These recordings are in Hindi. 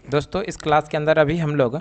दोस्तों इस क्लास के अंदर अभी हम लोग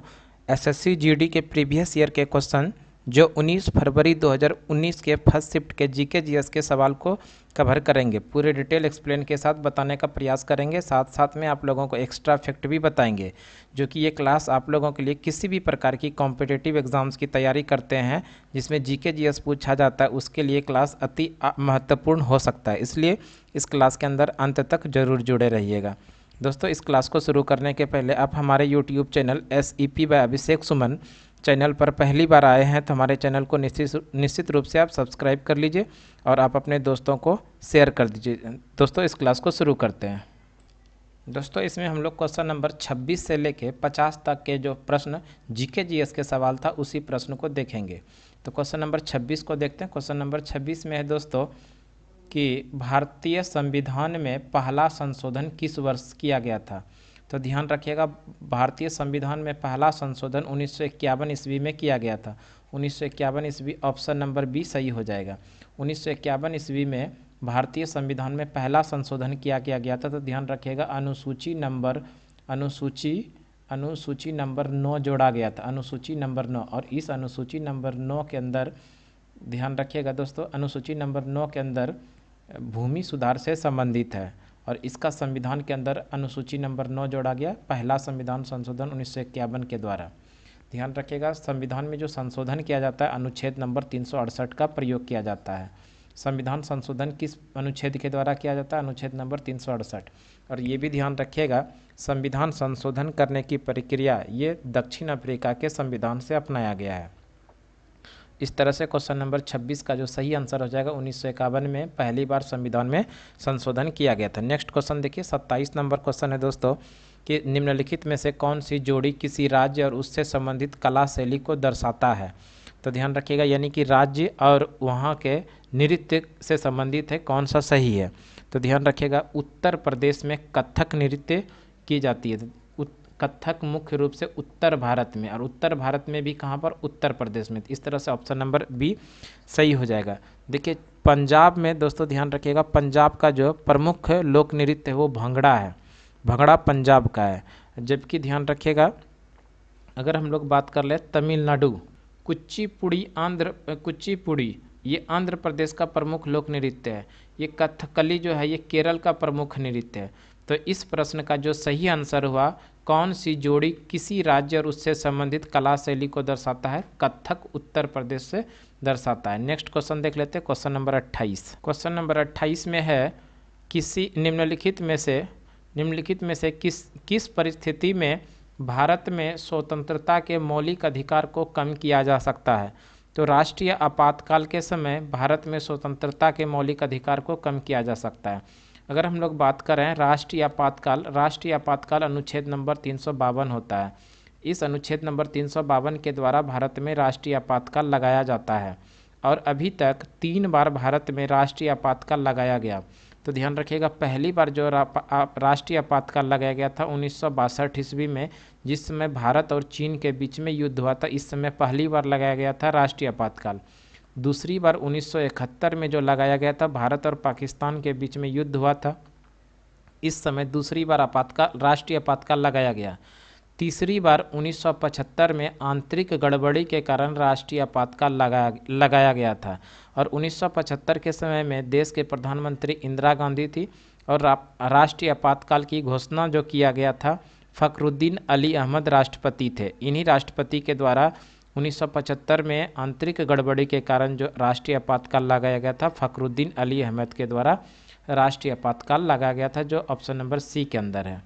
एसएससी जीडी के प्रीवियस ईयर के क्वेश्चन जो 19 फरवरी 2019 के फर्स्ट शिफ्ट के जीके जीएस के सवाल को कवर करेंगे। पूरे डिटेल एक्सप्लेन के साथ बताने का प्रयास करेंगे। साथ साथ में आप लोगों को एक्स्ट्रा फैक्ट भी बताएंगे, जो कि ये क्लास आप लोगों के लिए किसी भी प्रकार की कॉम्पिटिटिव एग्जाम्स की तैयारी करते हैं जिसमें जीके जीएस पूछा जाता है, उसके लिए क्लास अति महत्वपूर्ण हो सकता है। इसलिए इस क्लास के अंदर अंत तक जरूर जुड़े रहिएगा। दोस्तों इस क्लास को शुरू करने के पहले आप हमारे यूट्यूब चैनल SEP बाय अभिषेक सुमन चैनल पर पहली बार आए हैं तो हमारे चैनल को निश्चित रूप से आप सब्सक्राइब कर लीजिए और आप अपने दोस्तों को शेयर कर दीजिए। दोस्तों इस क्लास को शुरू करते हैं। दोस्तों इसमें हम लोग क्वेश्चन नंबर 26 से लेके 50 तक के जो प्रश्न जीके जीएस के सवाल था उसी प्रश्न को देखेंगे। तो क्वेश्चन नंबर 26 को देखते हैं। क्वेश्चन नंबर 26 में है दोस्तों कि भारतीय संविधान में पहला संशोधन किस वर्ष किया गया था। तो ध्यान रखिएगा, भारतीय संविधान में पहला संशोधन 1951 ईस्वी में किया गया था। 1951 ईस्वी, ऑप्शन नंबर बी सही हो जाएगा। 1951 ईस्वी में भारतीय संविधान में पहला संशोधन किया गया था। तो ध्यान रखिएगा अनुसूची नंबर 9 जोड़ा गया था, अनुसूची नंबर 9। और इस अनुसूची नंबर 9 के अंदर ध्यान रखिएगा दोस्तों, अनुसूची नंबर 9 के अंदर भूमि सुधार से संबंधित है और इसका संविधान के अंदर अनुसूची नंबर 9 जोड़ा गया, पहला संविधान संशोधन 1951 के द्वारा। ध्यान रखिएगा, संविधान में जो संशोधन किया जाता है अनुच्छेद नंबर 368 का प्रयोग किया जाता है। संविधान संशोधन किस अनुच्छेद के द्वारा किया जाता है? अनुच्छेद नंबर 368। और ये भी ध्यान रखिएगा, संविधान संशोधन करने की प्रक्रिया ये दक्षिण अफ्रीका के संविधान से अपनाया गया है। इस तरह से क्वेश्चन नंबर 26 का जो सही आंसर हो जाएगा, 1951 में पहली बार संविधान में संशोधन किया गया था। नेक्स्ट क्वेश्चन देखिए, 27 नंबर क्वेश्चन है दोस्तों कि निम्नलिखित में से कौन सी जोड़ी किसी राज्य और उससे संबंधित कला शैली को दर्शाता है। तो ध्यान रखिएगा, यानी कि राज्य और वहाँ के नृत्य से संबंधित है, कौन सा सही है। तो ध्यान रखिएगा, उत्तर प्रदेश में कथक नृत्य की जाती है। कथक मुख्य रूप से उत्तर भारत में, और उत्तर भारत में भी कहाँ पर? उत्तर प्रदेश में। इस तरह से ऑप्शन नंबर बी सही हो जाएगा। देखिए पंजाब में दोस्तों ध्यान रखिएगा, पंजाब का जो प्रमुख लोक नृत्य है वो भंगड़ा है, भंगड़ा पंजाब का है। जबकि ध्यान रखिएगा, अगर हम लोग बात कर ले तमिलनाडु, कुचिपुड़ी ये आंध्र प्रदेश का प्रमुख लोक नृत्य है। ये कथकली जो है ये केरल का प्रमुख नृत्य है। तो इस प्रश्न का जो सही आंसर हुआ, कौन सी जोड़ी किसी राज्य और उससे संबंधित कला शैली को दर्शाता है? कथक उत्तर प्रदेश से दर्शाता है। नेक्स्ट क्वेश्चन देख लेते हैं, क्वेश्चन नंबर 28। क्वेश्चन नंबर 28 में है किसी निम्नलिखित में से किस परिस्थिति में भारत में स्वतंत्रता के मौलिक अधिकार को कम किया जा सकता है। तो राष्ट्रीय आपातकाल के समय भारत में स्वतंत्रता के मौलिक अधिकार को कम किया जा सकता है। अगर हम लोग बात करें राष्ट्रीय आपातकाल अनुच्छेद नंबर 352 होता है। इस अनुच्छेद नंबर 352 के द्वारा भारत में राष्ट्रीय आपातकाल लगाया जाता है और अभी तक 3 बार भारत में राष्ट्रीय आपातकाल लगाया गया। तो ध्यान रखिएगा, पहली बार जो राष्ट्रीय आपातकाल लगाया गया था 1962 ईस्वी में, जिस समय भारत और चीन के बीच में युद्ध हुआ था। इस समय पहली बार लगाया गया था राष्ट्रीय आपातकाल। दूसरी बार 1971 में जो लगाया गया था, भारत और पाकिस्तान के बीच में युद्ध हुआ था, इस समय दूसरी बार राष्ट्रीय आपातकाल लगाया गया। तीसरी बार 1975 में आंतरिक गड़बड़ी के कारण राष्ट्रीय आपातकाल लगाया गया था और 1975 के समय में देश के प्रधानमंत्री इंदिरा गांधी थी और राष्ट्रीय आपातकाल की घोषणा जो किया गया था फखरुद्दीन अली अहमद राष्ट्रपति थे। इन्हीं राष्ट्रपति के द्वारा 1975 में आंतरिक गड़बड़ी के कारण जो राष्ट्रीय आपातकाल लगाया गया था, फखरुद्दीन अली अहमद के द्वारा राष्ट्रीय आपातकाल लगाया गया था, जो ऑप्शन नंबर सी के अंदर है।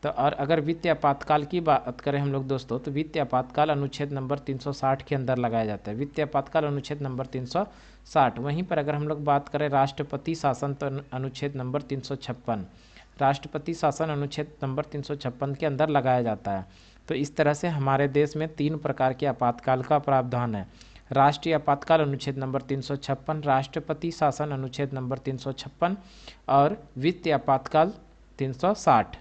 तो और अगर वित्तीय आपातकाल की बात करें हम लोग दोस्तों, तो वित्तीय आपातकाल अनुच्छेद नंबर 360 के अंदर लगाया जाता है। वित्तीय आपातकाल अनुच्छेद नंबर 360। वहीं पर अगर हम लोग बात करें राष्ट्रपति शासन, तो अनुच्छेद नंबर 356, राष्ट्रपति शासन अनुच्छेद नंबर 356 के अंदर लगाया जाता है। तो इस तरह से हमारे देश में 3 प्रकार के आपातकाल का प्रावधान है। राष्ट्रीय आपातकाल अनुच्छेद नंबर 356, राष्ट्रपति शासन अनुच्छेद नंबर 356 और वित्तीय आपातकाल 360।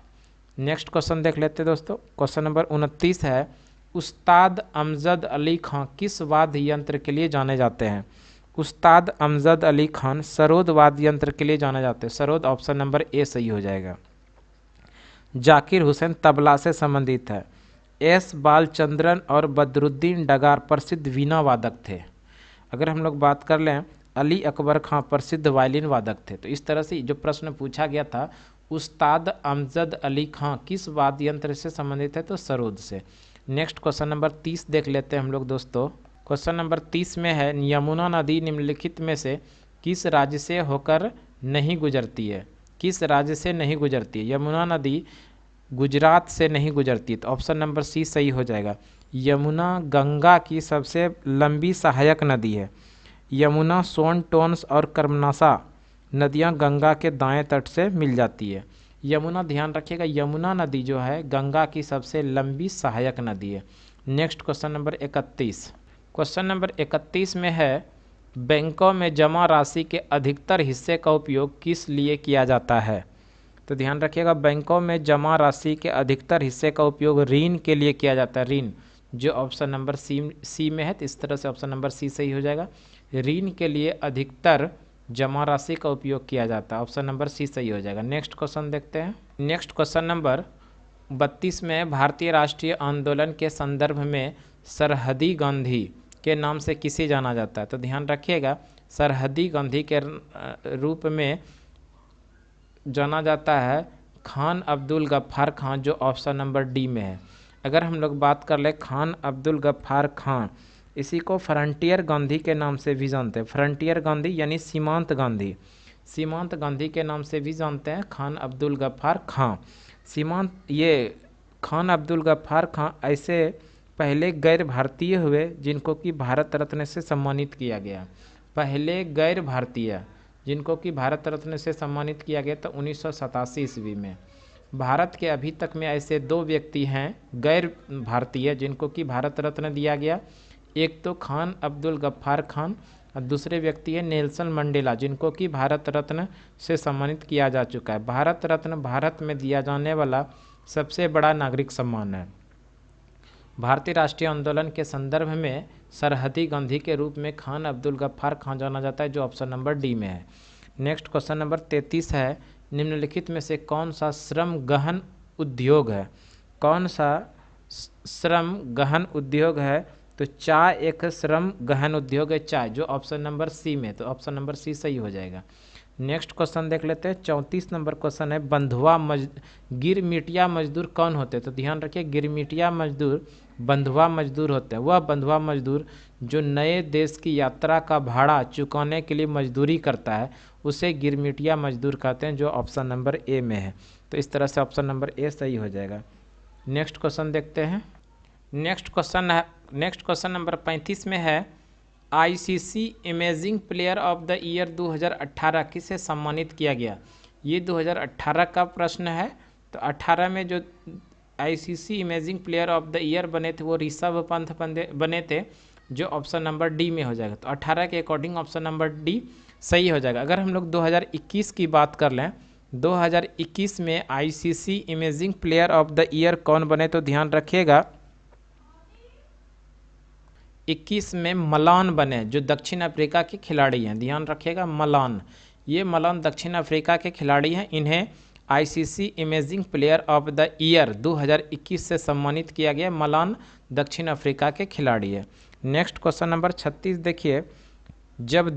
नेक्स्ट क्वेश्चन देख लेते हैं दोस्तों, क्वेश्चन नंबर 29 है, उस्ताद अमजद अली खां किस वाद्य यंत्र के लिए जाने जाते हैं। उस्ताद अमजद अली खान सरोद वाद्य यंत्र के लिए जाने जाते हैं। सरोद ऑप्शन नंबर ए सही हो जाएगा। जाकिर हुसैन तबला से संबंधित है। एस बालचंद्रन और बदरुद्दीन डगार प्रसिद्ध वीणा वादक थे। अगर हम लोग बात कर लें, अली अकबर खां प्रसिद्ध वायलिन वादक थे। तो इस तरह से जो प्रश्न पूछा गया था, उस्ताद अमजद अली खां किस वाद्य यंत्र से संबंधित है, तो सरोद से। नेक्स्ट क्वेश्चन नंबर 30 देख लेते हैं हम लोग दोस्तों। क्वेश्चन नंबर 30 में है, यमुना नदी निम्नलिखित में से किस राज्य से होकर नहीं गुजरती है? किस राज्य से नहीं गुजरती है? यमुना नदी गुजरात से नहीं गुजरती, तो ऑप्शन नंबर सी सही हो जाएगा। यमुना गंगा की सबसे लंबी सहायक नदी है। यमुना, सोन, टोन्स और कर्मनासा नदियां गंगा के दाएं तट से मिल जाती है। यमुना, ध्यान रखिएगा, यमुना नदी जो है गंगा की सबसे लंबी सहायक नदी है। Next question number 31। Question number 31 में है, बैंकों में जमा राशि के अधिकतर हिस्से का उपयोग किस लिए किया जाता है? तो ध्यान रखिएगा, बैंकों में जमा राशि के अधिकतर हिस्से का उपयोग ऋण के लिए किया जाता है। ऋण, जो ऑप्शन नंबर सी में है, तो इस तरह से ऑप्शन नंबर सी सही हो जाएगा। ऋण के लिए अधिकतर जमा राशि का उपयोग किया जाता है, ऑप्शन नंबर सी सही हो जाएगा। नेक्स्ट क्वेश्चन देखते हैं। नेक्स्ट क्वेश्चन नंबर 32 में, भारतीय राष्ट्रीय आंदोलन के संदर्भ में सरहदी गांधी के नाम से किसे जाना जाता है? तो ध्यान रखिएगा, सरहदी गांधी के रूप में जाना जाता है खान अब्दुल गफ्फार खान, जो ऑप्शन नंबर डी में है। अगर हम लोग बात कर ले, खान अब्दुल गफ्फार खान, इसी को फ्रंटियर गांधी के नाम से भी जानते हैं। फ्रंटियर गांधी यानी सीमांत गांधी, सीमांत गांधी के नाम से भी जानते हैं खान अब्दुल गफ्फार खान। सीमांत, ये खान अब्दुल गफ्फार खान ऐसे पहले गैर भारतीय हुए जिनको कि भारत रत्न से सम्मानित किया गया। पहले गैर भारतीय जिनको कि भारत रत्न से सम्मानित किया गया था 1987 ईस्वी में। भारत के अभी तक में ऐसे 2 व्यक्ति हैं गैर भारतीय जिनको कि भारत रत्न दिया गया। एक तो खान अब्दुल गफ्फार खान और दूसरे व्यक्ति है नेल्सन मंडेला, जिनको कि भारत रत्न से सम्मानित किया जा चुका है। भारत रत्न भारत में दिया जाने वाला सबसे बड़ा नागरिक सम्मान है। भारतीय राष्ट्रीय आंदोलन के संदर्भ में सरहदी गांधी के रूप में खान अब्दुल गफ्फार खान जाना जाता है, जो ऑप्शन नंबर डी में है। नेक्स्ट क्वेश्चन नंबर 33 है, निम्नलिखित में से कौन सा श्रम गहन उद्योग है? कौन सा श्रम गहन उद्योग है? तो चाय एक श्रम गहन उद्योग है, चाय, जो ऑप्शन नंबर सी में, तो ऑप्शन नंबर सी सही हो जाएगा। नेक्स्ट क्वेश्चन देख लेते हैं। 34 नंबर क्वेश्चन है, गिरमिटिया मजदूर कौन होते हैं? तो ध्यान रखिए, गिरमिटिया मजदूर बंधुआ मजदूर होते हैं। वह बंधुआ मजदूर जो नए देश की यात्रा का भाड़ा चुकाने के लिए मजदूरी करता है, उसे गिरमिटिया मजदूर कहते हैं, जो ऑप्शन नंबर ए में है। तो इस तरह से ऑप्शन नंबर ए सही हो जाएगा। नेक्स्ट क्वेश्चन देखते हैं। नेक्स्ट क्वेश्चन नंबर 35 में है, ICC imaging player of the year 2018 किसे सम्मानित किया गया? ये 2018 का प्रश्न है। तो 18 में जो ICC imaging player of the year बने थे वो ऋषभ पंत बने थे, जो ऑप्शन नंबर डी में हो जाएगा। तो 18 के अकॉर्डिंग ऑप्शन नंबर डी सही हो जाएगा। अगर हम लोग 2021 की बात कर लें, 2021 में ICC imaging player of the year कौन बने? तो ध्यान रखिएगा, 21 में मलान बने, जो दक्षिण अफ्रीका के खिलाड़ी हैं। ध्यान रखिएगा, मलान, ये मलान दक्षिण अफ्रीका के खिलाड़ी हैं। इन्हें ICC imaging player of the year 2021 से सम्मानित किया गया। मलान दक्षिण अफ्रीका के खिलाड़ी है। नेक्स्ट क्वेश्चन नंबर 36 देखिए, जब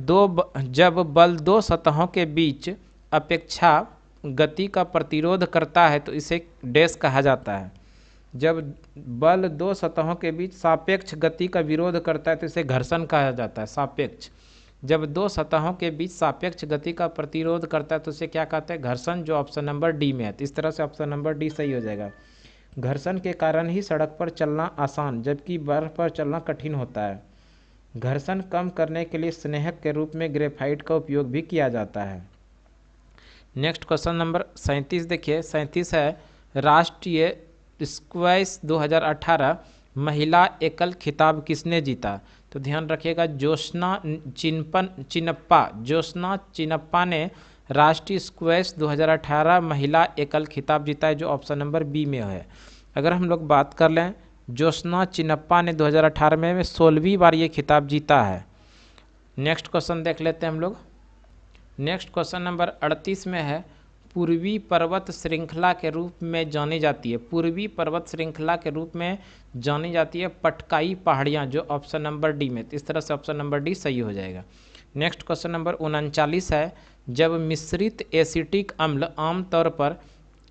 बल 2 सतहों के बीच अपेक्षा गति का प्रतिरोध करता है तो इसे डैश कहा जाता है। जब बल 2 सतहों के बीच सापेक्ष गति का विरोध करता है तो इसे घर्षण कहा जाता है। सापेक्ष, जब 2 सतहों के बीच सापेक्ष गति का प्रतिरोध करता है तो इसे क्या कहते हैं? घर्षण, जो ऑप्शन नंबर डी में है। इस तरह से ऑप्शन नंबर डी सही हो जाएगा। घर्षण के कारण ही सड़क पर चलना आसान जबकि बर्फ पर चलना कठिन होता है। घर्षण कम करने के लिए स्नेहक के रूप में ग्रेफाइट का उपयोग भी किया जाता है। नेक्स्ट क्वेश्चन नंबर 37 देखिए, 37 है, राष्ट्रीय स्क्वैश 2018 महिला एकल खिताब किसने जीता? तो ध्यान रखिएगा, ज्योत्सना चिनप्पा ने राष्ट्रीय स्क्वैश 2018 महिला एकल खिताब जीता है, जो ऑप्शन नंबर बी में है। अगर हम लोग बात कर लें, ज्योत्सना चिनप्पा ने 2018 में 16वीं बार ये खिताब जीता है। नेक्स्ट क्वेश्चन देख लेते हैं हम लोग। नेक्स्ट क्वेश्चन नंबर 38 में है, पूर्वी पर्वत श्रृंखला के रूप में जानी जाती है, पूर्वी पर्वत श्रृंखला के रूप में जानी जाती है पटकाई पहाड़ियाँ, जो ऑप्शन नंबर डी में, इस तरह से ऑप्शन नंबर डी सही हो जाएगा। नेक्स्ट क्वेश्चन नंबर 39 है, जब मिश्रित एसिटिक अम्ल आमतौर पर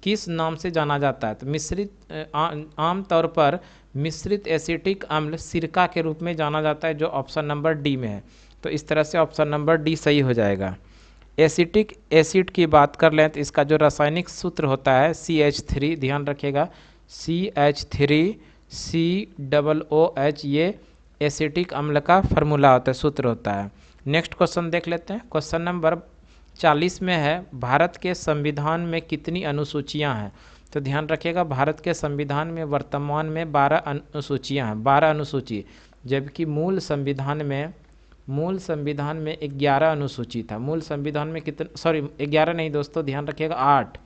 किस नाम से जाना जाता है? तो आमतौर पर मिश्रित एसिटिक अम्ल सिरका के रूप में जाना जाता है, जो ऑप्शन नंबर डी में है। तो इस तरह से ऑप्शन नंबर डी सही हो जाएगा। एसिटिक एसिड की बात कर लें तो इसका जो रासायनिक सूत्र होता है CH3, ध्यान रखिएगा CH3COOH, ये एसिटिक अम्ल का फार्मूला होता है, सूत्र होता है। नेक्स्ट क्वेश्चन देख लेते हैं। क्वेश्चन नंबर 40 में है, भारत के संविधान में कितनी अनुसूचियां हैं? तो ध्यान रखिएगा भारत के संविधान में वर्तमान में 12 अनुसूचियां हैं, 12 अनुसूची, जबकि मूल संविधान में 11 अनुसूची था। मूल संविधान में 11 नहीं दोस्तों, ध्यान रखिएगा 8।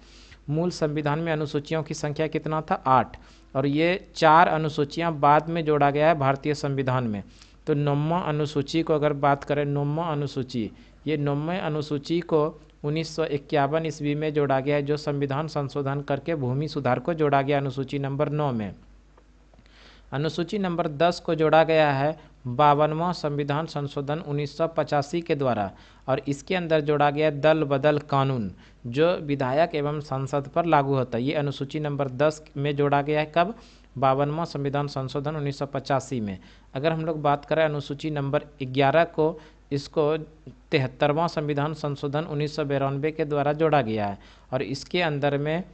मूल संविधान में अनुसूचियों की संख्या कितना था? 8, और ये 4 अनुसूचियां बाद में जोड़ा गया है भारतीय संविधान में। तो 9वां अनुसूची को अगर बात करें, 9वां अनुसूची, ये 9वें अनुसूची को 1951 ईस्वी में जोड़ा गया है, जो संविधान संशोधन करके भूमि सुधार को जोड़ा गया अनुसूची नंबर 9 में। अनुसूची नंबर 10 को जोड़ा गया है 52वां संविधान संशोधन 1985 के द्वारा, और इसके अंदर जोड़ा गया दल बदल कानून, जो विधायक एवं संसद पर लागू होता है। ये अनुसूची नंबर 10 में जोड़ा गया है, कब? 52वां संविधान संशोधन 1985 में। अगर हम लोग बात करें अनुसूची नंबर 11 को, इसको 73वां संविधान संशोधन 1992 के द्वारा जोड़ा गया है, और इसके अंदर में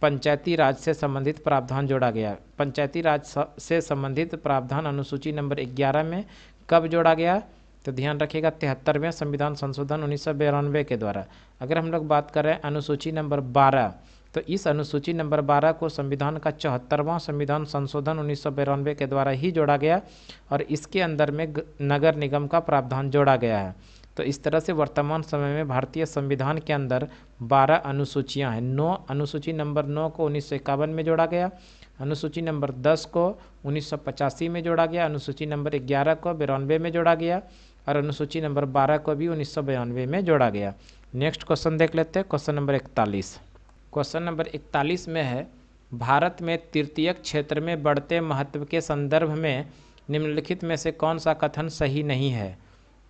पंचायती राज से संबंधित प्रावधान जोड़ा गया है। पंचायती राज से संबंधित प्रावधान अनुसूची नंबर 11 में कब जोड़ा गया? तो ध्यान रखिएगा 73वें संविधान संशोधन 1992 के द्वारा। अगर हम लोग बात करें अनुसूची नंबर 12, तो इस अनुसूची नंबर 12 को संविधान का 74वां संविधान संशोधन 1992 के द्वारा ही जोड़ा गया, और इसके अंदर में नगर निगम का प्रावधान जोड़ा गया है। तो इस तरह से वर्तमान समय में भारतीय संविधान के अंदर 12 अनुसूचियां हैं। 9 अनुसूची नंबर 9 को 1951 में जोड़ा गया, अनुसूची नंबर 10 को 1985 में जोड़ा गया, अनुसूची नंबर 11 को 92 में जोड़ा गया, और अनुसूची नंबर 12 को भी 1992 में जोड़ा गया। नेक्स्ट क्वेश्चन देख लेते हैं, क्वेश्चन नंबर 41। क्वेश्चन नंबर 41 में है, भारत में तृतीयक क्षेत्र में बढ़ते महत्व के संदर्भ में निम्नलिखित में से कौन सा कथन सही नहीं है?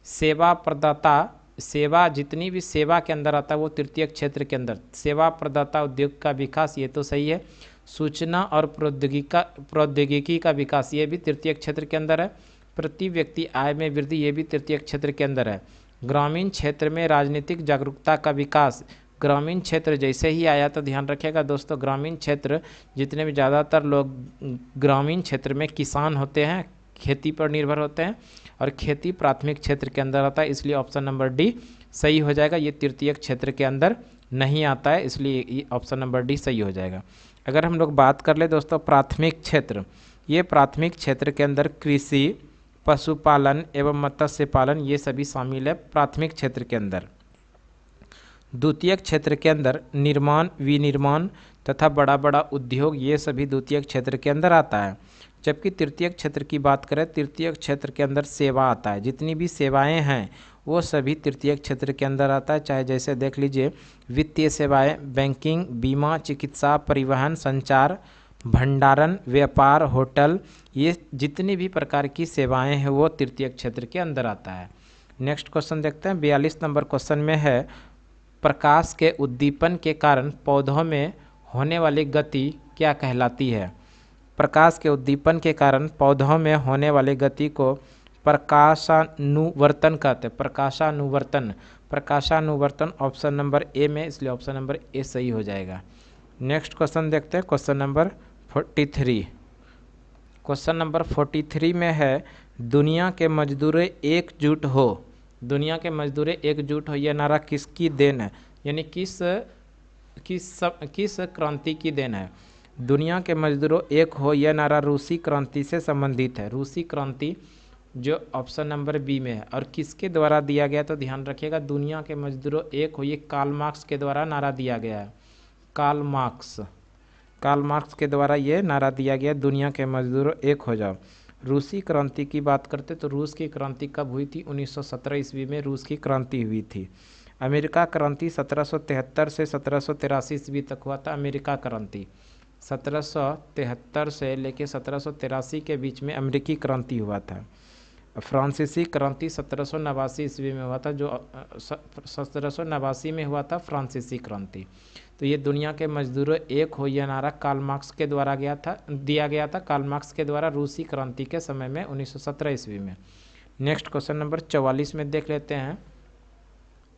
सेवा प्रदाता, सेवा जितनी भी सेवा के अंदर आता है वो तृतीयक क्षेत्र के अंदर, सेवा प्रदाता उद्योग का विकास, ये तो सही है। सूचना और प्रौद्योगिकी का विकास, ये भी तृतीयक क्षेत्र के अंदर है। प्रति व्यक्ति आय में वृद्धि, ये भी तृतीयक क्षेत्र के अंदर है। ग्रामीण क्षेत्र में राजनीतिक जागरूकता का विकास, ग्रामीण क्षेत्र जैसे ही आया, तो ध्यान रखिएगा दोस्तों ग्रामीण क्षेत्र जितने भी ज़्यादातर लोग ग्रामीण क्षेत्र में किसान होते हैं, खेती पर निर्भर होते हैं, और खेती प्राथमिक क्षेत्र के अंदर आता है, इसलिए ऑप्शन नंबर डी सही हो जाएगा। ये तृतीयक क्षेत्र के अंदर नहीं आता है, इसलिए ये ऑप्शन नंबर डी सही हो जाएगा। अगर हम लोग बात कर ले दोस्तों प्राथमिक क्षेत्र, ये प्राथमिक क्षेत्र के अंदर कृषि, पशुपालन एवं मत्स्य पालन, ये सभी शामिल है प्राथमिक क्षेत्र के अंदर। द्वितीयक क्षेत्र के अंदर निर्माण, विनिर्माण तथा बड़ा बड़ा उद्योग, ये सभी द्वितीयक क्षेत्र के अंदर आता है। जबकि तृतीयक क्षेत्र की बात करें, तृतीयक क्षेत्र के अंदर सेवा आता है, जितनी भी सेवाएं हैं वो सभी तृतीयक क्षेत्र के अंदर आता है। चाहे जैसे देख लीजिए वित्तीय सेवाएं, बैंकिंग, बीमा, चिकित्सा, परिवहन, संचार, भंडारण, व्यापार, होटल, ये जितनी भी प्रकार की सेवाएं हैं वो तृतीयक क्षेत्र के अंदर आता है। नेक्स्ट क्वेश्चन देखते हैं। 42 नंबर क्वेश्चन में है, प्रकाश के उद्दीपन के कारण पौधों में होने वाली गति क्या कहलाती है? प्रकाश के उद्दीपन के कारण पौधों में होने वाली गति को प्रकाशानुवर्तन कहते हैं। प्रकाशानुवर्तन, प्रकाशानुवर्तन ऑप्शन नंबर ए में, इसलिए ऑप्शन नंबर ए सही हो जाएगा। नेक्स्ट क्वेश्चन देखते हैं, क्वेश्चन नंबर 43। क्वेश्चन नंबर 43 में है, दुनिया के मजदूर एकजुट हो, दुनिया के मजदूर एकजुट हो, यह नारा किसकी देन है? यानी किस क्रांति की देन है? दुनिया के मजदूरों एक हो, यह नारा रूसी क्रांति से संबंधित है। रूसी क्रांति जो ऑप्शन नंबर बी में है, और किसके द्वारा दिया गया? तो ध्यान रखिएगा दुनिया के मजदूरों एक हो, ये कार्ल मार्क्स के द्वारा नारा दिया गया है। कार्ल मार्क्स के द्वारा ये नारा दिया गया, दुनिया के मजदूरों एक हो जाओ। रूसी क्रांति की बात करते तो रूस की क्रांति कब हुई थी? 1917 ईस्वी में रूस की क्रांति हुई थी। अमेरिका क्रांति 1773 से 1783 ईस्वी तक हुआ था। अमेरिका क्रांति 1773 से लेकर 1783 के बीच में अमेरिकी क्रांति हुआ था। फ्रांसीसी क्रांति 1789 ईस्वी में हुआ था, जो 1789 में हुआ था फ्रांसीसी क्रांति। तो ये दुनिया के मजदूरों एक हो, यह नारा कार्ल मार्क्स के द्वारा दिया गया था कार्ल मार्क्स के द्वारा रूसी क्रांति के समय में 1917 ईस्वी में। नेक्स्ट क्वेश्चन नंबर 44 में देख लेते हैं।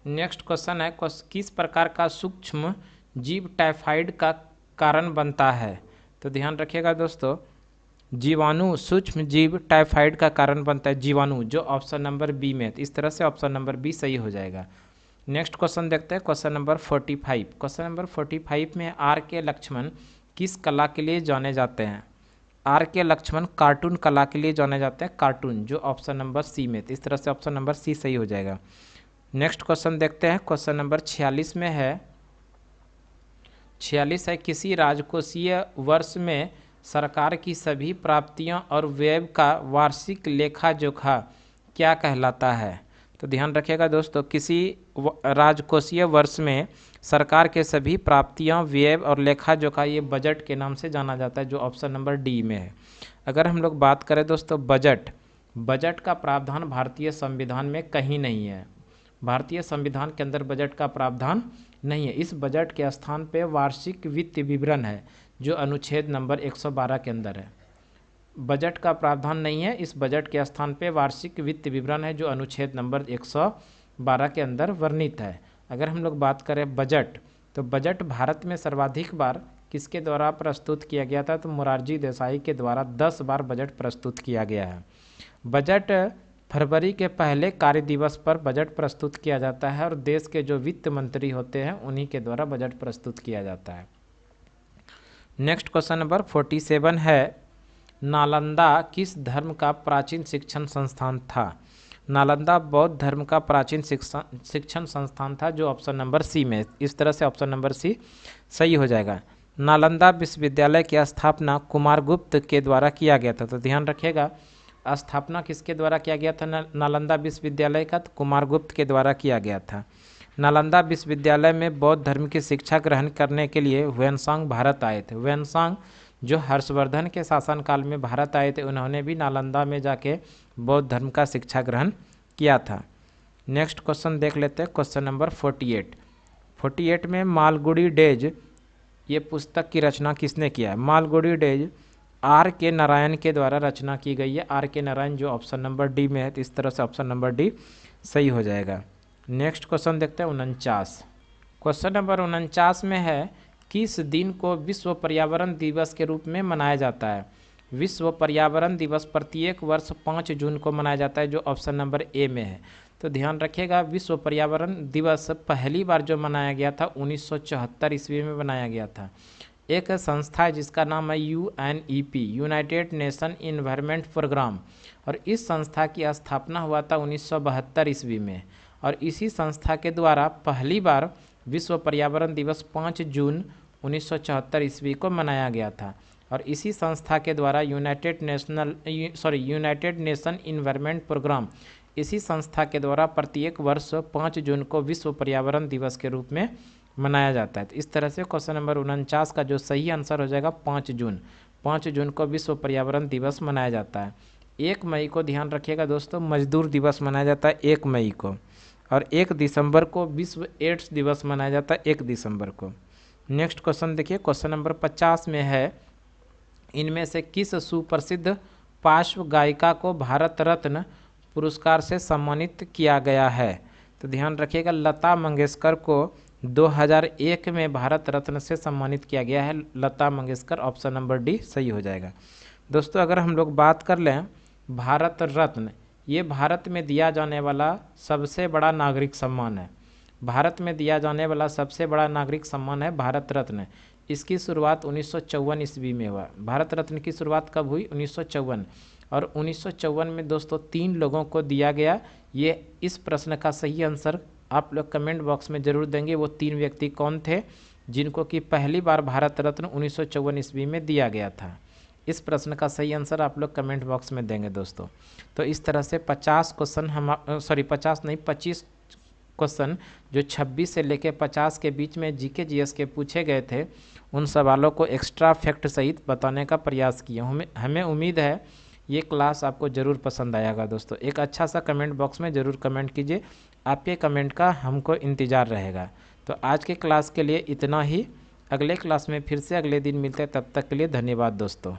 नेक्स्ट क्वेश्चन है, किस प्रकार का सूक्ष्म जीव टाइफाइड का कारण बनता है? तो ध्यान रखिएगा दोस्तों, जीवाणु सूक्ष्म जीव टाइफाइड का कारण बनता है, जीवाणु, जो ऑप्शन नंबर बी में है। इस तरह से ऑप्शन नंबर बी सही हो जाएगा। नेक्स्ट क्वेश्चन देखते हैं, क्वेश्चन नंबर 45। क्वेश्चन नंबर 45 में आर के लक्ष्मण किस कला के लिए जाने जाते हैं? आर के लक्ष्मण कार्टून कला के लिए जाने जाते हैं, कार्टून, जो ऑप्शन नंबर सी में। इस तरह से ऑप्शन नंबर सी सही हो जाएगा। नेक्स्ट क्वेश्चन देखते हैं, क्वेश्चन नंबर 46 में है। 46 है, किसी राजकोषीय वर्ष में सरकार की सभी प्राप्तियों और व्यय का वार्षिक लेखा जोखा क्या कहलाता है? तो ध्यान रखिएगा दोस्तों, किसी राजकोषीय वर्ष में सरकार के सभी प्राप्तियों, व्यय और लेखा जोखा, ये बजट के नाम से जाना जाता है, जो ऑप्शन नंबर डी में है। अगर हम लोग बात करें दोस्तों बजट का प्रावधान भारतीय संविधान में कहीं नहीं है। भारतीय संविधान के अंदर बजट का प्रावधान नहीं है। इस बजट के स्थान पे वार्षिक वित्त विवरण है, जो अनुच्छेद नंबर 112 के अंदर है। बजट का प्रावधान नहीं है, इस बजट के स्थान पे वार्षिक वित्त विवरण है, जो अनुच्छेद नंबर 112 के अंदर वर्णित है। अगर हम लोग बात करें बजट, तो बजट भारत में सर्वाधिक बार किसके द्वारा प्रस्तुत किया गया था? तो मोरारजी देसाई के द्वारा 10 बार बजट प्रस्तुत किया गया है। बजट फरवरी के पहले कार्य दिवस पर बजट प्रस्तुत किया जाता है और देश के जो वित्त मंत्री होते हैं उन्हीं के द्वारा बजट प्रस्तुत किया जाता है। नेक्स्ट क्वेश्चन नंबर 47 है, नालंदा किस धर्म का प्राचीन शिक्षण संस्थान था? नालंदा बौद्ध धर्म का प्राचीन शिक्षण संस्थान था, जो ऑप्शन नंबर सी में। इस तरह से ऑप्शन नंबर सी सही हो जाएगा। नालंदा विश्वविद्यालय की स्थापना कुमारगुप्त के द्वारा किया गया था। तो ध्यान रखिएगा, स्थापना किसके द्वारा किया गया था नालंदा विश्वविद्यालय का? तो कुमारगुप्त के द्वारा किया गया था। नालंदा विश्वविद्यालय में बौद्ध धर्म की शिक्षा ग्रहण करने के लिए ह्वेनसांग भारत आए थे। ह्वेनसांग जो हर्षवर्धन के शासनकाल में भारत आए थे, उन्होंने भी नालंदा में जाके बौद्ध धर्म का शिक्षा ग्रहण किया था। नेक्स्ट क्वेश्चन देख लेते हैं, क्वेश्चन नंबर 48 में मालगुडी डेज, ये पुस्तक की रचना किसने किया है? मालगुडी डेज आर के नारायण के द्वारा रचना की गई है। आर के नारायण, जो ऑप्शन नंबर डी में है। तो इस तरह से ऑप्शन नंबर डी सही हो जाएगा। नेक्स्ट क्वेश्चन देखते हैं 49। क्वेश्चन नंबर 49 में है, किस दिन को विश्व पर्यावरण दिवस के रूप में मनाया जाता है? विश्व पर्यावरण दिवस प्रत्येक वर्ष 5 जून को मनाया जाता है, जो ऑप्शन नंबर ए में है। तो ध्यान रखिएगा, विश्व पर्यावरण दिवस पहली बार जो मनाया गया था 1974 ईस्वी में बनाया गया था। एक संस्था है जिसका नाम है UNEP, United Nation Environment Programme, और इस संस्था की स्थापना हुआ था 1972 ईस्वी में। और इसी संस्था के द्वारा पहली बार विश्व पर्यावरण दिवस 5 जून 1974 ईस्वी को मनाया गया था। और इसी संस्था के द्वारा यूनाइटेड नेशन इन्वायरमेंट प्रोग्राम, इसी संस्था के द्वारा प्रत्येक वर्ष 5 जून को विश्व पर्यावरण दिवस के रूप में मनाया जाता है। तो इस तरह से क्वेश्चन नंबर 49 का जो सही आंसर हो जाएगा 5 जून। 5 जून को विश्व पर्यावरण दिवस मनाया जाता है। 1 मई को ध्यान रखिएगा दोस्तों, मजदूर दिवस मनाया जाता है 1 मई को। और 1 दिसंबर को विश्व एड्स दिवस मनाया जाता है 1 दिसंबर को। नेक्स्ट क्वेश्चन देखिए, क्वेश्चन नंबर 50 में है, इनमें से किस सुप्रसिद्ध पार्श्व गायिका को भारत रत्न पुरस्कार से सम्मानित किया गया है? तो ध्यान रखिएगा, लता मंगेशकर को 2001 में भारत रत्न से सम्मानित किया गया है। Lata Mangeshkar, option number D सही हो जाएगा। दोस्तों अगर हम लोग बात कर लें भारत रत्न, ये भारत में दिया जाने वाला सबसे बड़ा नागरिक सम्मान है। भारत में दिया जाने वाला सबसे बड़ा नागरिक सम्मान है भारत रत्न। इसकी शुरुआत 1954 ईस्वी में हुआ। भारत रत्न की शुरुआत कब हुई? 1954। और 1954 में दोस्तों 3 लोगों को दिया गया। ये इस प्रश्न का सही आंसर आप लोग कमेंट बॉक्स में जरूर देंगे। वो 3 व्यक्ति कौन थे जिनको कि पहली बार भारत रत्न 1954 ईस्वी में दिया गया था? इस प्रश्न का सही आंसर आप लोग कमेंट बॉक्स में देंगे दोस्तों। तो इस तरह से 25 क्वेश्चन जो 26 से लेकर 50 के बीच में जीके जीएस के पूछे गए थे, उन सवालों को एक्स्ट्रा फैक्ट सहित बताने का प्रयास किए। हमें उम्मीद है ये क्लास आपको ज़रूर पसंद आएगा दोस्तों। एक अच्छा सा कमेंट बॉक्स में ज़रूर कमेंट कीजिए, आपके कमेंट का हमको इंतज़ार रहेगा। तो आज के क्लास के लिए इतना ही, अगले क्लास में फिर से अगले दिन मिलते हैं, तब तक के लिए धन्यवाद दोस्तों।